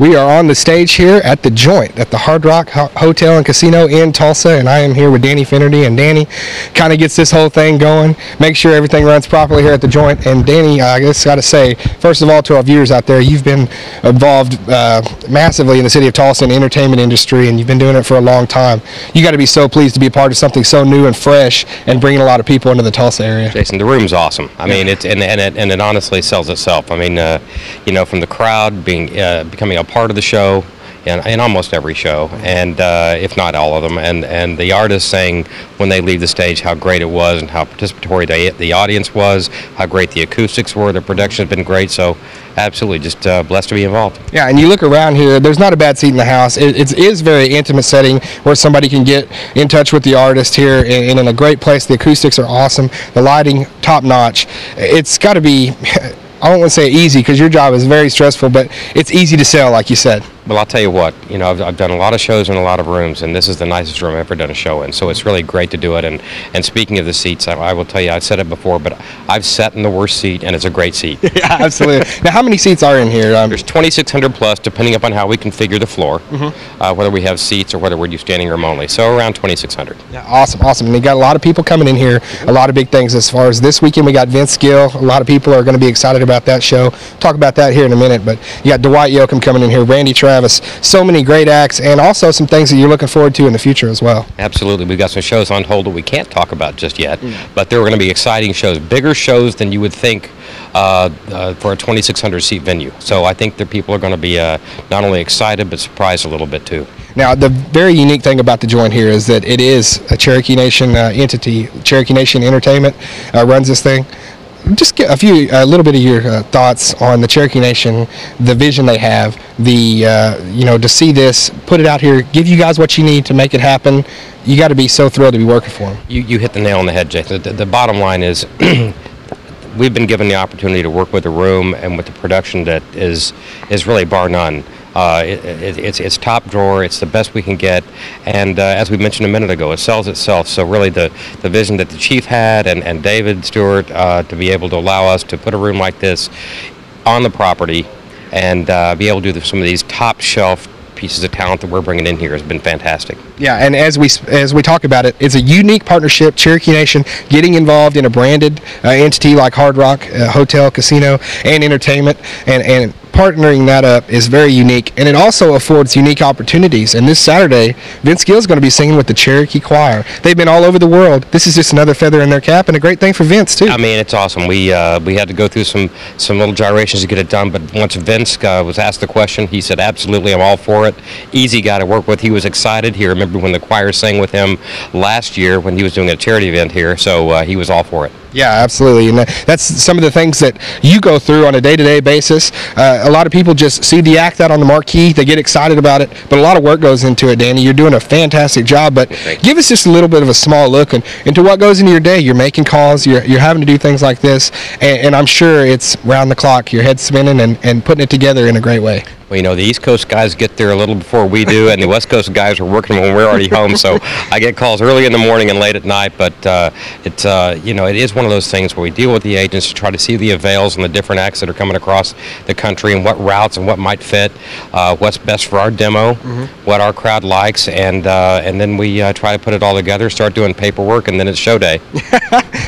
We are on the stage here at The Joint at the Hard Rock Hotel and Casino in Tulsa, and I am here with Danny Finnerty, and Danny kind of gets this whole thing going, make sure everything runs properly here at The Joint. And Danny, I just got to say, first of all, to our viewers out there, you've been involved massively in the city of Tulsa in the entertainment industry, and you've been doing it for a long time. You got to be so pleased to be a part of something so new and fresh and bringing a lot of people into the Tulsa area. Jason, the room's awesome. I mean, it honestly sells itself. I mean, from the crowd becoming a part of the show, in almost every show, and if not all of them, and the artists saying when they leave the stage how great it was and how participatory the audience was, how great the acoustics were, the production has been great, so absolutely just blessed to be involved. Yeah, and you look around here, there's not a bad seat in the house. It is a very intimate setting where somebody can get in touch with the artist here and in a great place. The acoustics are awesome, the lighting top notch. It's got to be, I don't want to say easy because your job is very stressful, but it's easy to sell, like you said. Well, I'll tell you what, I've done a lot of shows in a lot of rooms, and this is the nicest room I've ever done a show in, so it's really great to do it. And speaking of the seats, I will tell you, I've said it before, but I've sat in the worst seat, and it's a great seat. Yeah, absolutely. Now, how many seats are in here? There's 2,600 plus, depending upon how we configure the floor, whether we have seats or whether we're standing room only, so around 2,600. Yeah, awesome. And you got a lot of people coming in here, a lot of big things as far as this weekend. We got Vince Gill. A lot of people are going to be excited about that show. Talk about that here in a minute, but you got Dwight Yoakam coming in here, Randy Travis, so many great acts, and also some things that you're looking forward to in the future as well. Absolutely. We've got some shows on hold that we can't talk about just yet, but they're going to be exciting shows, bigger shows than you would think for a 2,600 seat venue. So I think that people are going to be not only excited but surprised a little bit too. Now, the very unique thing about The Joint here is that it is a Cherokee Nation entity. Cherokee Nation Entertainment runs this thing. Just get a little bit of your thoughts on the Cherokee Nation, the vision they have, to see this, put it out here, give you guys what you need to make it happen. You got to be so thrilled to be working for them. You hit the nail on the head, Jason. The bottom line is we've been given the opportunity to work with a room and with the production that is really bar none. It's top drawer. It's the best we can get, and as we mentioned a minute ago, it sells itself. So really, the vision that the chief had and David Stewart to be able to allow us to put a room like this on the property and be able to do some of these top shelf pieces of talent that we're bringing in here has been fantastic. Yeah, and as we talk about it, it's a unique partnership. Cherokee Nation getting involved in a branded entity like Hard Rock Hotel, Casino, and Entertainment, and partnering that up is very unique, and it also affords unique opportunities. And this Saturday, Vince Gill is going to be singing with the Cherokee Choir. They've been all over the world. This is just another feather in their cap, and a great thing for Vince too. I mean, it's awesome. We had to go through some little gyrations to get it done, but once Vince was asked the question, he said, "Absolutely, I'm all for it." Easy guy to work with. He was excited. He remembered when the choir sang with him last year when he was doing a charity event here, so he was all for it. Yeah, absolutely, and that's some of the things that you go through on a day-to-day basis. A lot of people just see the act out on the marquee, they get excited about it, but a lot of work goes into it, Danny. You're doing a fantastic job, but give us just a little bit of a small look into what goes into your day. You're making calls, you're having to do things like this, and I'm sure it's round the clock. Your head's spinning and putting it together in a great way. Well, the East Coast guys get there a little before we do, and the West Coast guys are working when we're already home. So I get calls early in the morning and late at night. But it is one of those things where we deal with the agents to try to see the avails and the different acts that are coming across the country and what routes and what might fit, what's best for our demo, what our crowd likes, and then we try to put it all together, start doing paperwork, and then it's show day.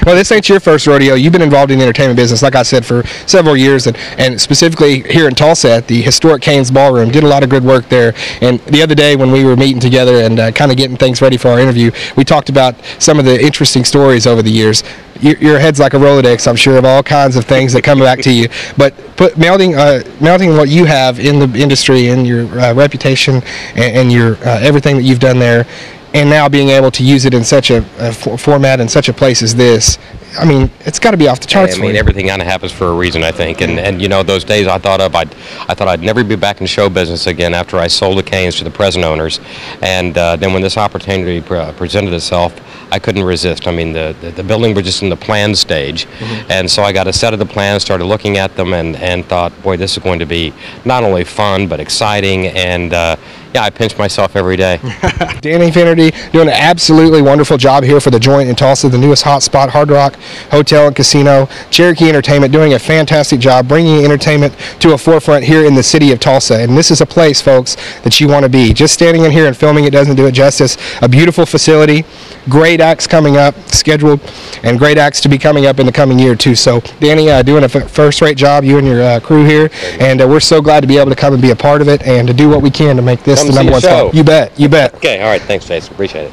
Well, this ain't your first rodeo. You've been involved in the entertainment business, like I said, for several years, and specifically here in Tulsa at the historic Cain's Ballroom. Did a lot of good work there. And the other day when we were meeting together and kind of getting things ready for our interview, we talked about some of the interesting stories over the years. Your head's like a Rolodex, I'm sure, of all kinds of things that come back to you. But melding what you have in the industry and your reputation and your everything that you've done there, and now being able to use it in such a format and such a place as this, I mean, it's got to be off the charts. I mean, everything kind of happens for a reason, I think. And those days I thought I'd never be back in show business again after I sold the Cain's to the present owners. And then when this opportunity presented itself, I couldn't resist. I mean, the building was just in the plan stage. And so I got a set of the plans, started looking at them, and thought, boy, this is going to be not only fun but exciting. And I pinch myself every day. Danny Finnerty doing an absolutely wonderful job here for the Joint in Tulsa, the newest hotspot, Hard Rock Hotel and Casino. Cherokee Entertainment doing a fantastic job bringing entertainment to a forefront here in the city of Tulsa. And this is a place, folks, that you want to be. Just standing in here and filming it doesn't do it justice. A beautiful facility, great acts coming up, scheduled, and great acts to be coming up in the coming year too. So Danny, doing a first-rate job, you and your crew here, and we're so glad to be able to come and be a part of it and to do what we can to make this the number one spot. You bet. Okay, all right, thanks, Jason. Appreciate it.